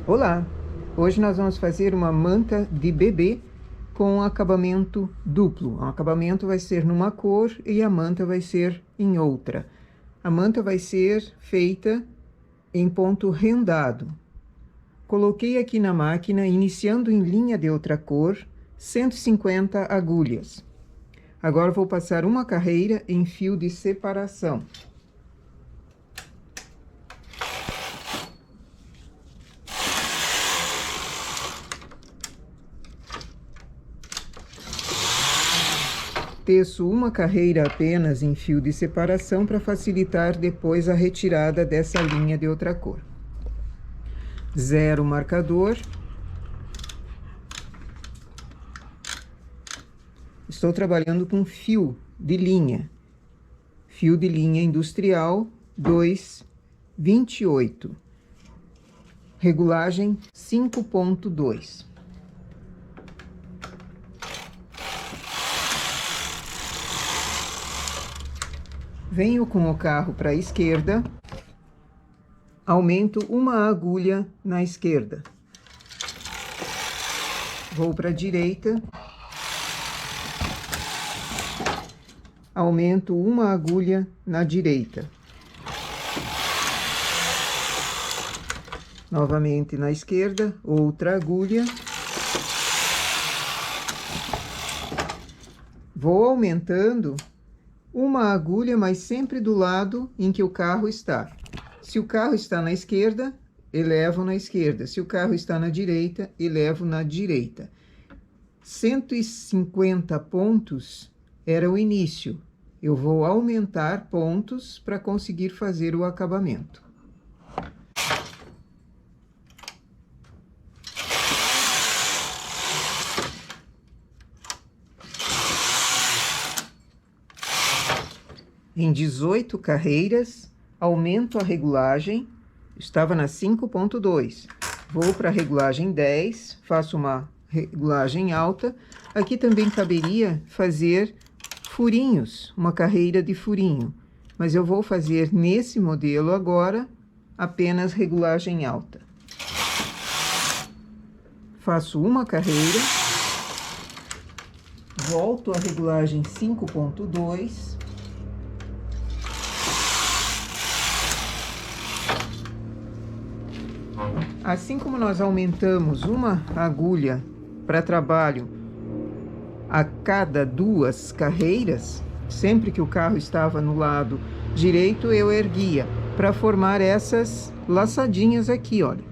Olá! Hoje nós vamos fazer uma manta de bebê com acabamento duplo. O acabamento vai ser numa cor e a manta vai ser em outra. A manta vai ser feita em ponto rendado. Coloquei aqui na máquina, iniciando em linha de outra cor, 150 agulhas. Agora vou passar uma carreira em fio de separação. Teço uma carreira apenas em fio de separação para facilitar depois a retirada dessa linha de outra cor. Zero marcador. Estou trabalhando com fio de linha industrial 2,28. Regulagem 5,2. Venho com o carro para a esquerda, aumento uma agulha na esquerda. Vou para a direita, aumento uma agulha na direita. Novamente na esquerda, outra agulha. Vou aumentando uma agulha, mas sempre do lado em que o carro está. Se o carro está na esquerda, elevo na esquerda. Se o carro está na direita, elevo na direita. 150 pontos era o início. Eu vou aumentar pontos para conseguir fazer o acabamento. Em 18 carreiras, aumento a regulagem, estava na 5,2. Vou para a regulagem 10, faço uma regulagem alta. Aqui também caberia fazer furinhos, uma carreira de furinho. Mas eu vou fazer nesse modelo agora apenas regulagem alta. Faço uma carreira, volto à regulagem 5,2. Assim como nós aumentamos uma agulha para trabalho a cada 2 carreiras, sempre que o carro estava no lado direito, eu erguia para formar essas laçadinhas aqui, olha.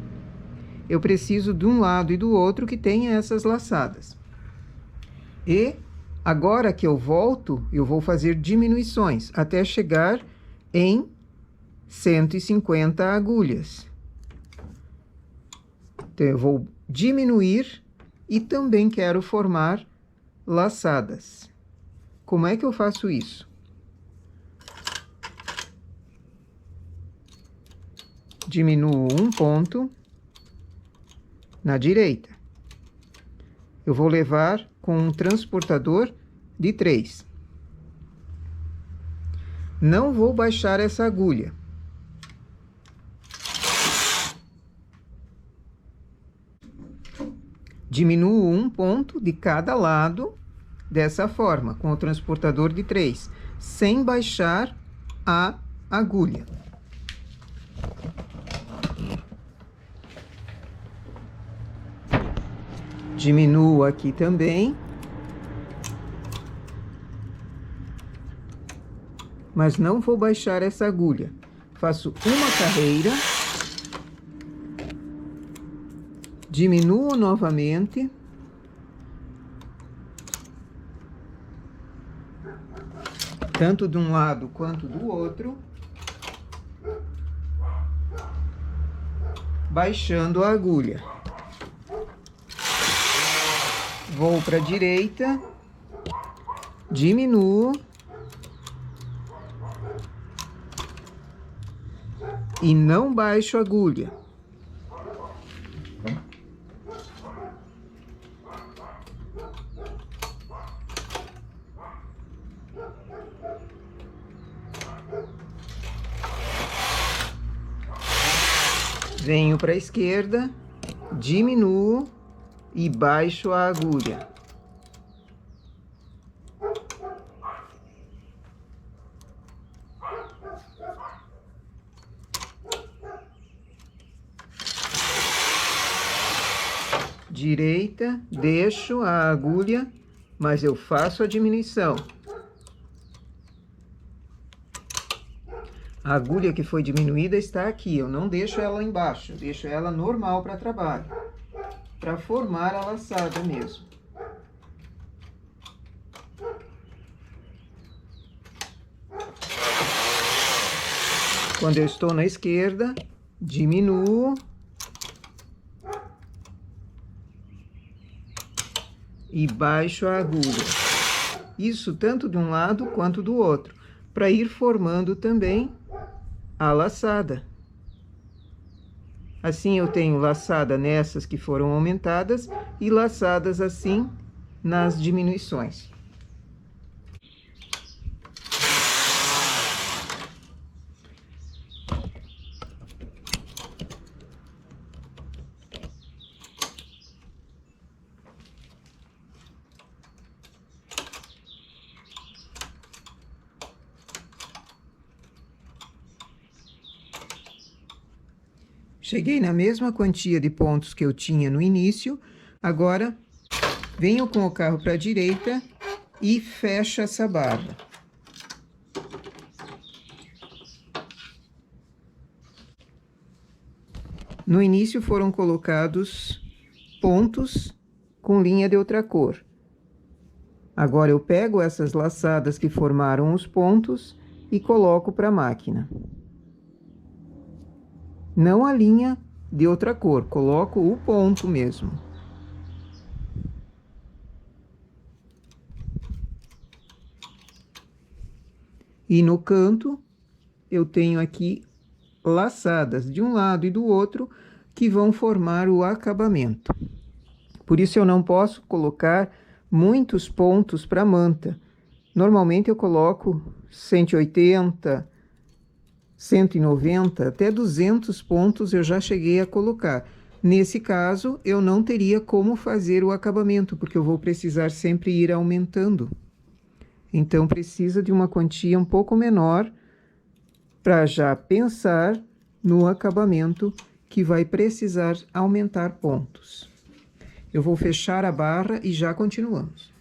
Eu preciso de um lado e do outro que tenha essas laçadas. E agora que eu volto, eu vou fazer diminuições até chegar em 150 agulhas. Então, eu vou diminuir e também quero formar laçadas. Como é que eu faço isso? Diminuo um ponto na direita. Eu vou levar com um transportador de 3. Não vou baixar essa agulha. Diminuo um ponto de cada lado, dessa forma, com o transportador de 3, sem baixar a agulha. Diminuo aqui também. Mas não vou baixar essa agulha. Faço uma carreira. Diminuo novamente. Tanto de um lado quanto do outro. Baixando a agulha. Vou para a direita. Diminuo. E não baixo a agulha. Venho para a esquerda, diminuo e baixo a agulha. Direita, deixo a agulha, mas eu faço a diminuição. A agulha que foi diminuída está aqui, eu não deixo ela embaixo, deixo ela normal para trabalho, para formar a laçada mesmo. Quando eu estou na esquerda, diminuo e baixo a agulha. Isso tanto de um lado quanto do outro, para ir formando também a laçada. Assim eu tenho laçada nessas que foram aumentadas e laçadas assim nas diminuições. Cheguei na mesma quantia de pontos que eu tinha no início, agora venho com o carro para a direita e fecho essa barra. No início foram colocados pontos com linha de outra cor. Agora eu pego essas laçadas que formaram os pontos e coloco para a máquina. Não a linha de outra cor, coloco o ponto mesmo. E no canto, eu tenho aqui laçadas de um lado e do outro que vão formar o acabamento. Por isso eu não posso colocar muitos pontos para a manta. Normalmente eu coloco 180, 190, até 200 pontos eu já cheguei a colocar. Nesse caso, eu não teria como fazer o acabamento, porque eu vou precisar sempre ir aumentando. Então, precisa de uma quantia um pouco menor para já pensar no acabamento que vai precisar aumentar pontos. Eu vou fechar a barra e já continuamos.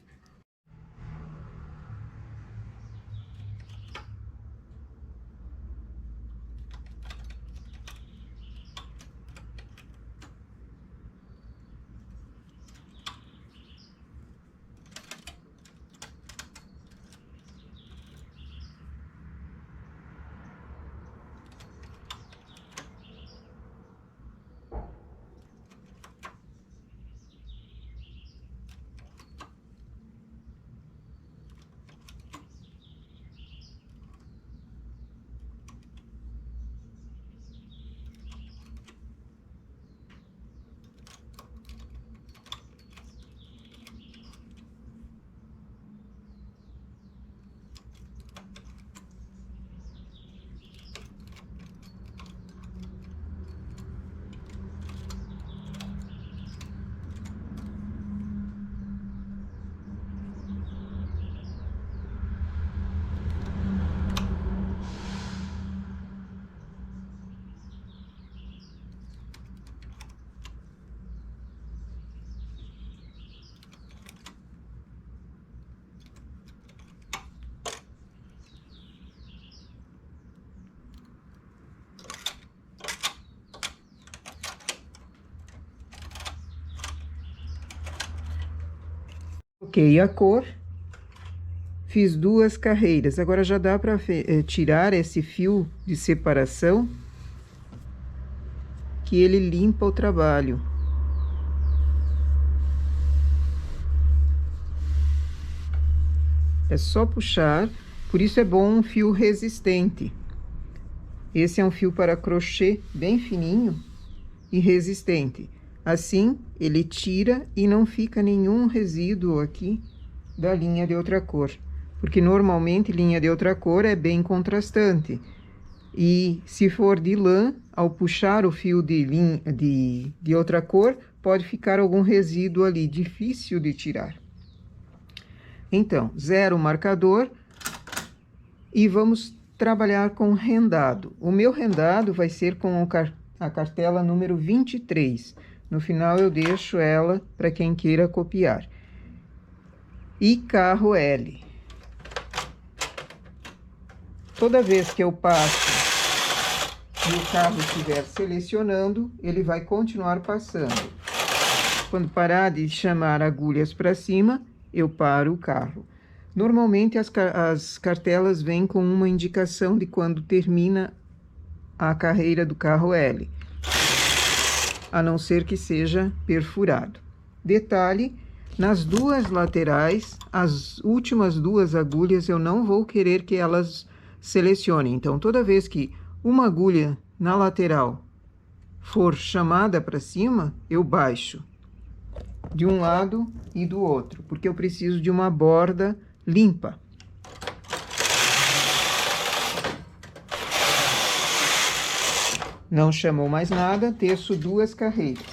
Coloquei a cor, fiz 2 carreiras. Agora já dá para tirar esse fio de separação, que ele limpa o trabalho. É só puxar, por isso é bom um fio resistente. Esse é um fio para crochê bem fininho e resistente. Assim, ele tira e não fica nenhum resíduo aqui da linha de outra cor. Porque normalmente linha de outra cor é bem contrastante. E se for de lã, ao puxar o fio de outra cor, pode ficar algum resíduo ali, difícil de tirar. Então, zero o marcador e vamos trabalhar com rendado. O meu rendado vai ser com a cartela número 23. No final eu deixo ela para quem queira copiar. E carro L. Toda vez que eu passo e o carro estiver selecionando, ele vai continuar passando. Quando parar de chamar agulhas para cima, eu paro o carro. Normalmente as cartelas vêm com uma indicação de quando termina a carreira do carro L, a não ser que seja perfurado. Detalhe, nas duas laterais, as últimas duas agulhas eu não vou querer que elas selecionem. Então, toda vez que uma agulha na lateral for chamada para cima, eu baixo de um lado e do outro, porque eu preciso de uma borda limpa. Não chamou mais nada, teço duas carreiras.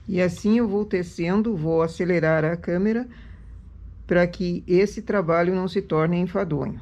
E assim eu vou tecendo, vou acelerar a câmera para que esse trabalho não se torne enfadonho.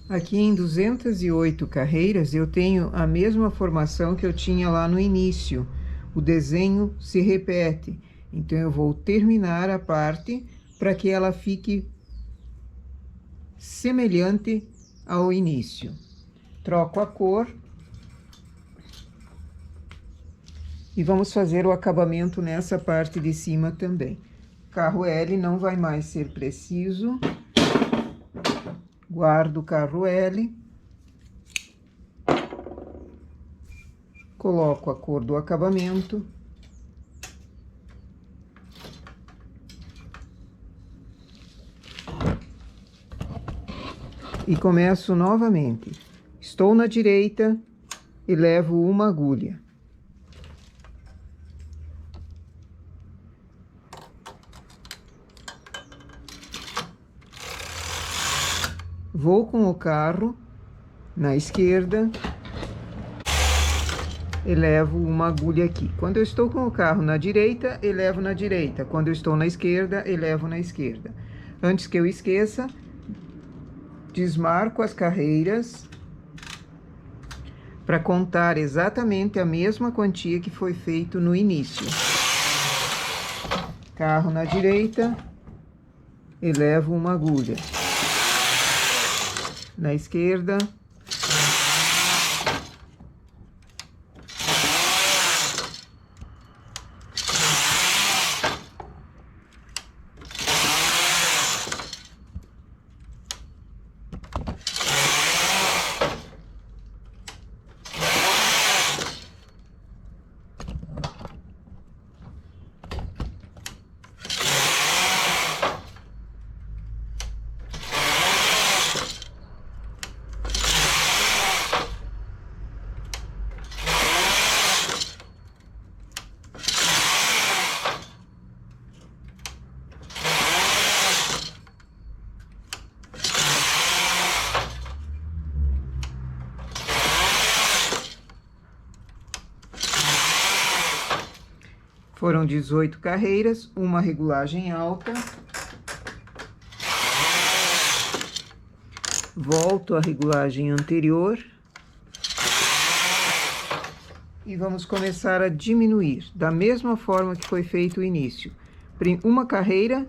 Aqui em 208 carreiras, eu tenho a mesma formação que eu tinha lá no início. O desenho se repete. Então, eu vou terminar a parte para que ela fique semelhante ao início. Troco a cor. E vamos fazer o acabamento nessa parte de cima também. Carro L não vai mais ser preciso. Guardo o carro L, coloco a cor do acabamento e começo novamente. Estou na direita e levo uma agulha. Vou com o carro na esquerda e levo uma agulha aqui. Quando eu estou com o carro na direita, eu levo na direita. Quando eu estou na esquerda, eu levo na esquerda. Antes que eu esqueça, desmarco as carreiras para contar exatamente a mesma quantia que foi feito no início. Carro na direita e levo uma agulha. Na esquerda, Foram 18 carreiras, uma regulagem alta. Volto à regulagem anterior. E vamos começar a diminuir, da mesma forma que foi feito o início. Uma carreira,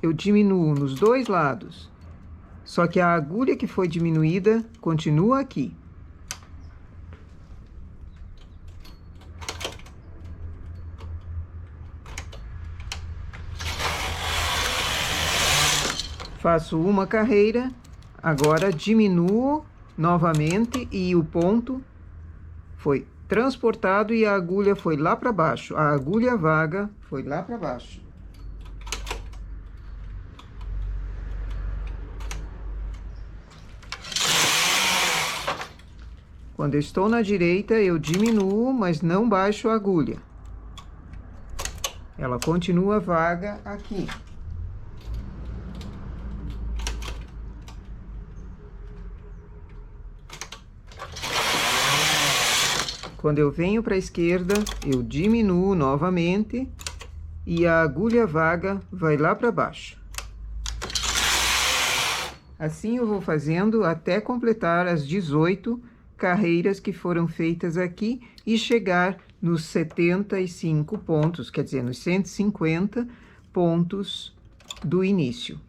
eu diminuo nos dois lados. Só que a agulha que foi diminuída continua aqui. Faço uma carreira, agora diminuo novamente e o ponto foi transportado e a agulha foi lá para baixo. A agulha vaga foi lá para baixo. Quando eu estou na direita, eu diminuo, mas não baixo a agulha. Ela continua vaga aqui. Quando eu venho para a esquerda, eu diminuo novamente e a agulha vaga vai lá para baixo. Assim eu vou fazendo até completar as 18 carreiras que foram feitas aqui e chegar nos 75 pontos, quer dizer, nos 150 pontos do início.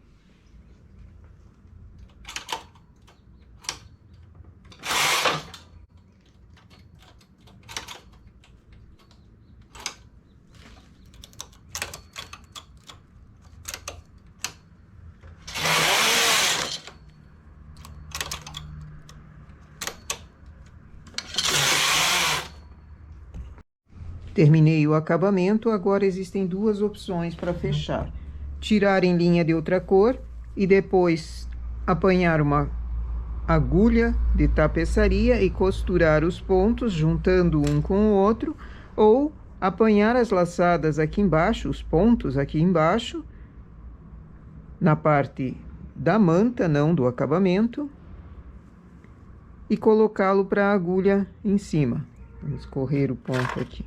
Terminei o acabamento, agora existem duas opções para fechar. Tirar em linha de outra cor e depois apanhar uma agulha de tapeçaria e costurar os pontos, juntando um com o outro, ou apanhar as laçadas aqui embaixo, os pontos aqui embaixo, na parte da manta, não do acabamento, e colocá-lo para a agulha em cima. Vamos correr o ponto aqui.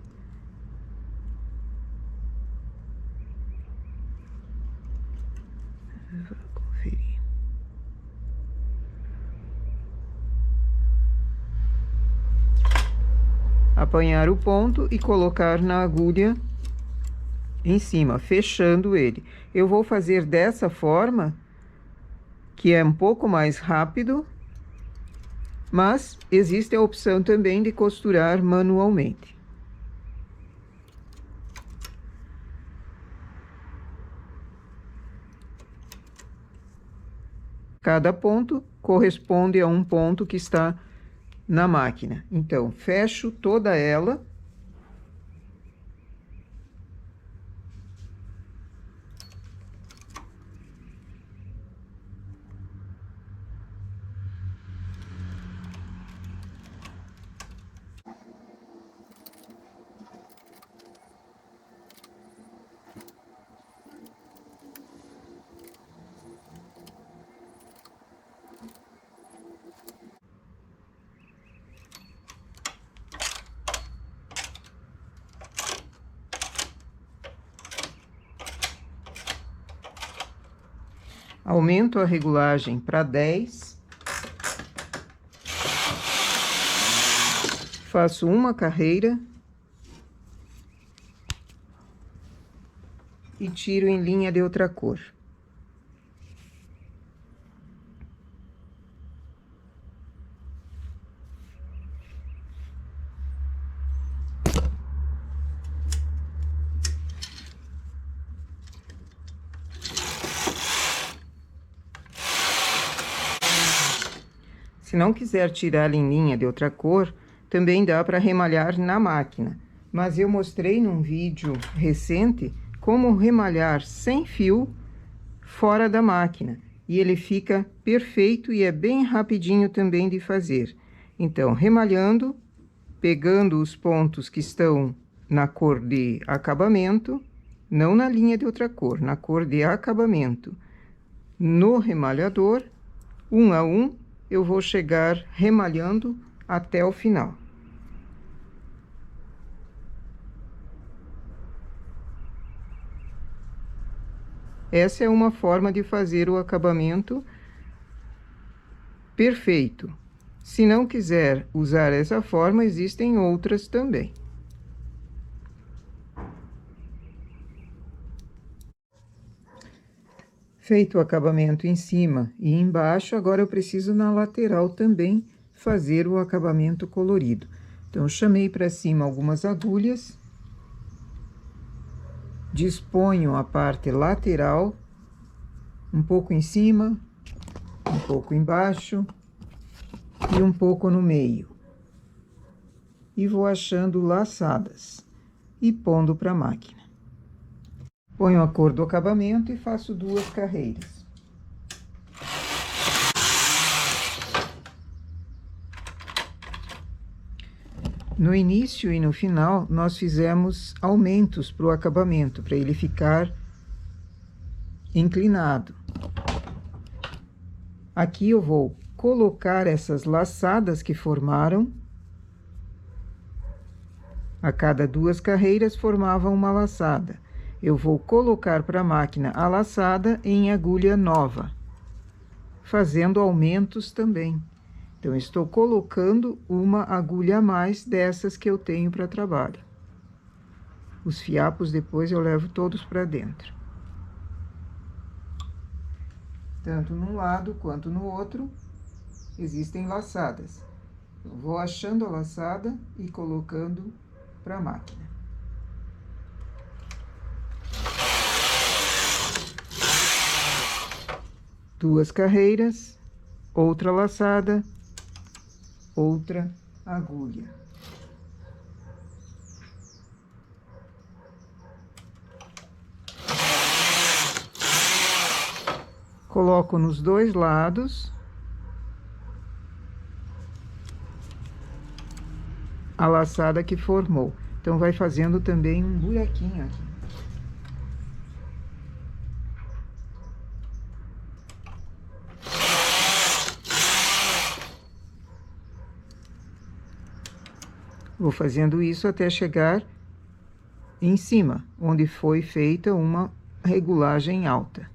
Vou conferir. Apanhar o ponto e colocar na agulha em cima, fechando ele. Eu vou fazer dessa forma, que é um pouco mais rápido, mas existe a opção também de costurar manualmente. Cada ponto corresponde a um ponto que está na máquina. Então, fecho toda ela. Aumento a regulagem para 10. Faço uma carreira. E tiro em linha de outra cor. Se não quiser tirar em linha de outra cor, também dá para remalhar na máquina. Mas eu mostrei num vídeo recente como remalhar sem fio fora da máquina. E ele fica perfeito e é bem rapidinho também de fazer. Então, remalhando, pegando os pontos que estão na cor de acabamento, não na linha de outra cor, na cor de acabamento, no remalhador, um a um, eu vou chegar remalhando até o final. Essa é uma forma de fazer o acabamento perfeito. Se não quiser usar essa forma, existem outras também. Feito o acabamento em cima e embaixo, agora eu preciso na lateral também fazer o acabamento colorido. Então, eu chamei para cima algumas agulhas, disponho a parte lateral, um pouco em cima, um pouco embaixo e um pouco no meio. E vou achando laçadas e pondo para a máquina. Ponho a cor do acabamento e faço 2 carreiras. No início e no final, nós fizemos aumentos para o acabamento, para ele ficar inclinado. Aqui eu vou colocar essas laçadas que formaram. A cada 2 carreiras formava uma laçada. Eu vou colocar para a máquina a laçada em agulha nova, fazendo aumentos também. Então, estou colocando uma agulha a mais dessas que eu tenho para trabalho. Os fiapos depois eu levo todos para dentro. Tanto num lado quanto no outro, existem laçadas. Eu vou achando a laçada e colocando para a máquina. Duas carreiras, outra laçada, outra agulha. Coloco nos 2 lados a laçada que formou. Então, vai fazendo também um buraquinho aqui. Vou fazendo isso até chegar em cima, onde foi feita uma regulagem alta.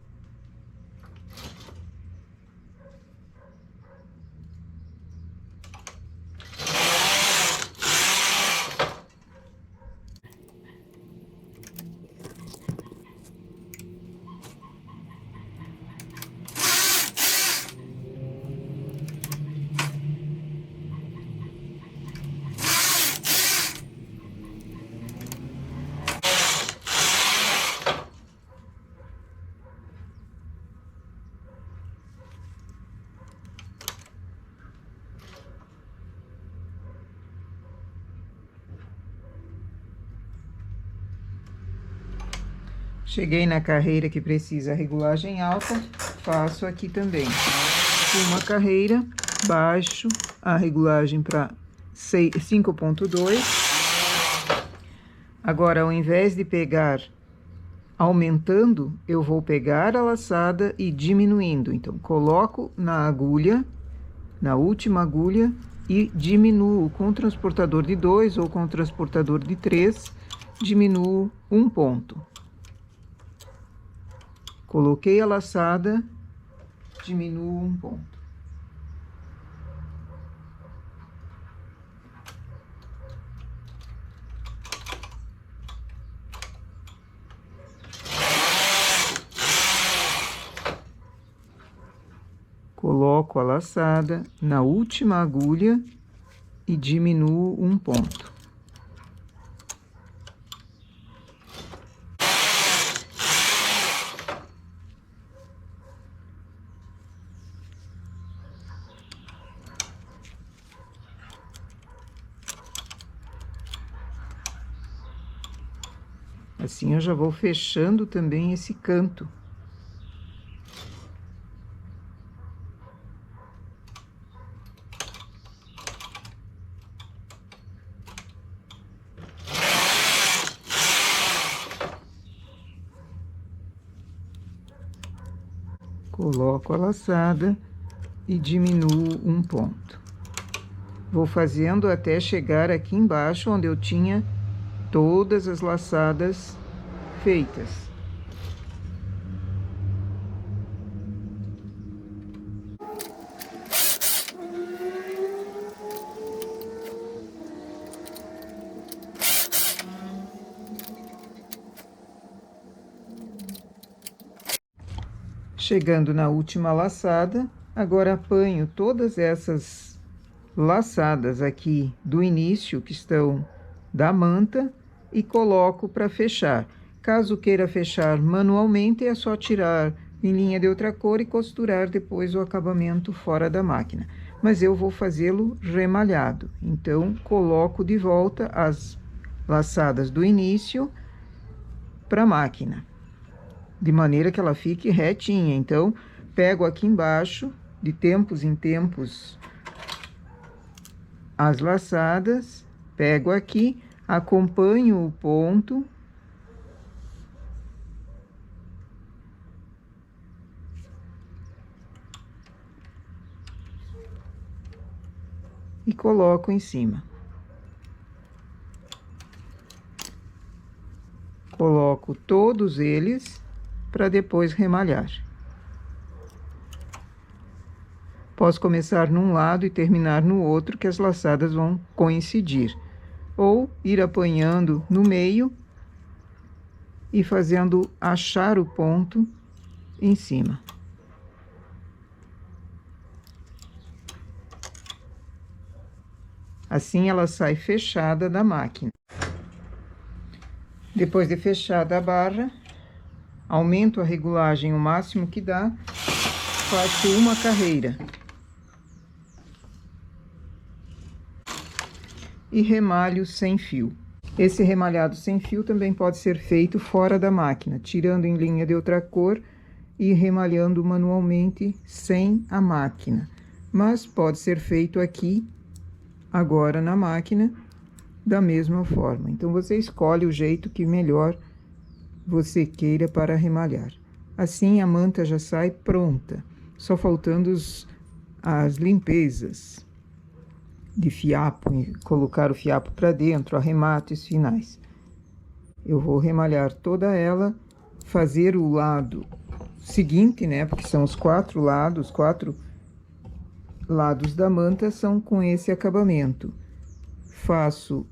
Cheguei na carreira que precisa regulagem alta, faço aqui também. Uma carreira, baixo a regulagem para 5.2. Agora, ao invés de pegar aumentando, eu vou pegar a laçada e diminuindo. Então, coloco na agulha, na última agulha, e diminuo com o transportador de 2 ou com o transportador de 3, diminuo 1 ponto. Coloquei a laçada, diminuo 1 ponto. Coloco a laçada na última agulha e diminuo 1 ponto. Assim, eu já vou fechando também esse canto. Coloco a laçada e diminuo 1 ponto. Vou fazendo até chegar aqui embaixo, onde eu tinha todas as laçadas feitas. Chegando na última laçada, agora apanho todas essas laçadas aqui do início, que estão da manta, e coloco para fechar. Caso queira fechar manualmente, é só tirar em linha de outra cor e costurar depois o acabamento fora da máquina. Mas eu vou fazê-lo remalhado, então coloco de volta as laçadas do início para a máquina, de maneira que ela fique retinha. Então, pego aqui embaixo, de tempos em tempos, as laçadas, pego aqui, acompanho o ponto e coloco em cima. Coloco todos eles para depois remalhar. Posso começar num lado e terminar no outro, que as laçadas vão coincidir. Ou ir apanhando no meio e fazendo achar o ponto em cima. Assim ela sai fechada da máquina. Depois de fechada a barra, aumento a regulagem o máximo que dá, faço uma carreira e remalho sem fio. Esse remalhado sem fio também pode ser feito fora da máquina, tirando em linha de outra cor e remalhando manualmente sem a máquina. Mas pode ser feito aqui, agora na máquina, da mesma forma. Então, você escolhe o jeito que melhor você queira para remalhar. Assim, a manta já sai pronta, só faltando as limpezas de fiapo, colocar o fiapo para dentro, arremates finais. Eu vou remalhar toda ela, fazer o lado seguinte, né? Porque são os quatro lados da manta são com esse acabamento. Faço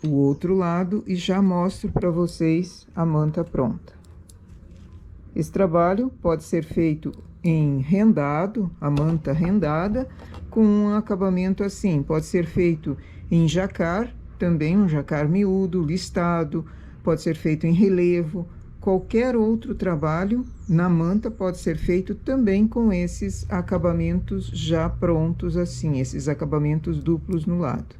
o outro lado e já mostro para vocês a manta pronta. Esse trabalho pode ser feito em rendado, a manta rendada, com um acabamento assim. Pode ser feito em jacar, também um jacar miúdo, listado, pode ser feito em relevo. Qualquer outro trabalho na manta pode ser feito também com esses acabamentos já prontos assim, esses acabamentos duplos no lado.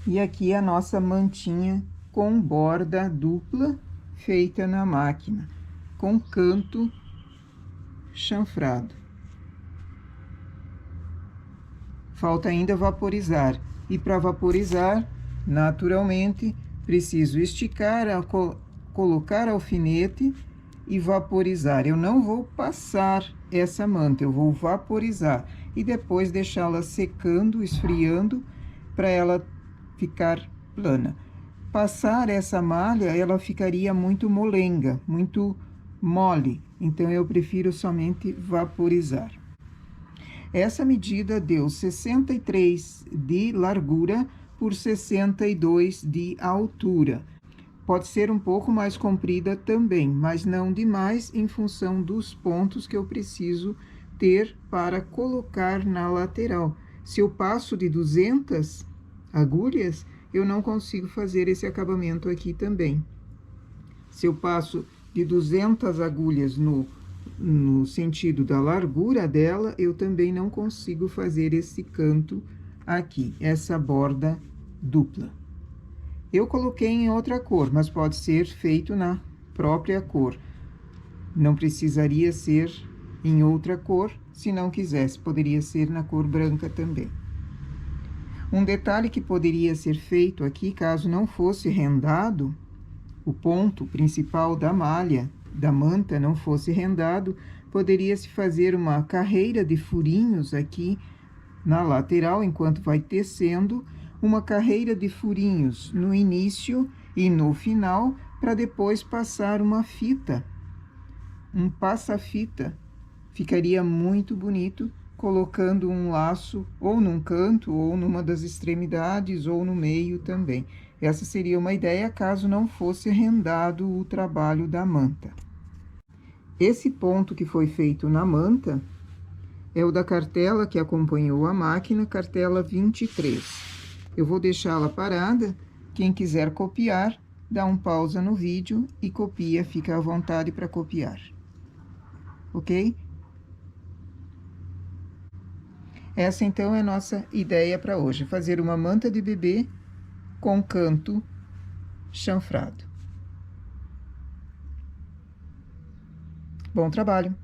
E aqui a nossa mantinha com borda dupla, feita na máquina, com canto chanfrado. Falta ainda vaporizar. E para vaporizar, naturalmente, preciso esticar, colocar alfinete e vaporizar. Eu não vou passar essa manta, eu vou vaporizar. E depois deixá-la secando, esfriando, para ela ficar plana. Passar essa malha, ela ficaria muito molenga, muito mole. Então, eu prefiro somente vaporizar. Essa medida deu 63 de largura por 62 de altura. Pode ser um pouco mais comprida também, mas não demais em função dos pontos que eu preciso ter para colocar na lateral. Se eu passo de 200 agulhas, eu não consigo fazer esse acabamento aqui também. Se eu passo de 200 agulhas no sentido da largura dela, eu também não consigo fazer esse canto aqui, essa borda dupla. Eu coloquei em outra cor, mas pode ser feito na própria cor. Não precisaria ser em outra cor, se não quisesse, poderia ser na cor branca também. Um detalhe que poderia ser feito aqui, caso não fosse rendado, o ponto principal da malha, da manta, não fosse rendado, poderia-se fazer uma carreira de furinhos aqui na lateral, enquanto vai tecendo, uma carreira de furinhos no início e no final, para depois passar uma fita, um passa-fita. Ficaria muito bonito, colocando um laço ou num canto, ou numa das extremidades, ou no meio também. Essa seria uma ideia caso não fosse rendado o trabalho da manta. Esse ponto que foi feito na manta é o da cartela que acompanhou a máquina, cartela 23. Eu vou deixá-la parada. Quem quiser copiar, dá um pausa no vídeo e copia, fica à vontade para copiar. Ok? Essa, então, é a nossa ideia para hoje, fazer uma manta de bebê com canto chanfrado. Bom trabalho!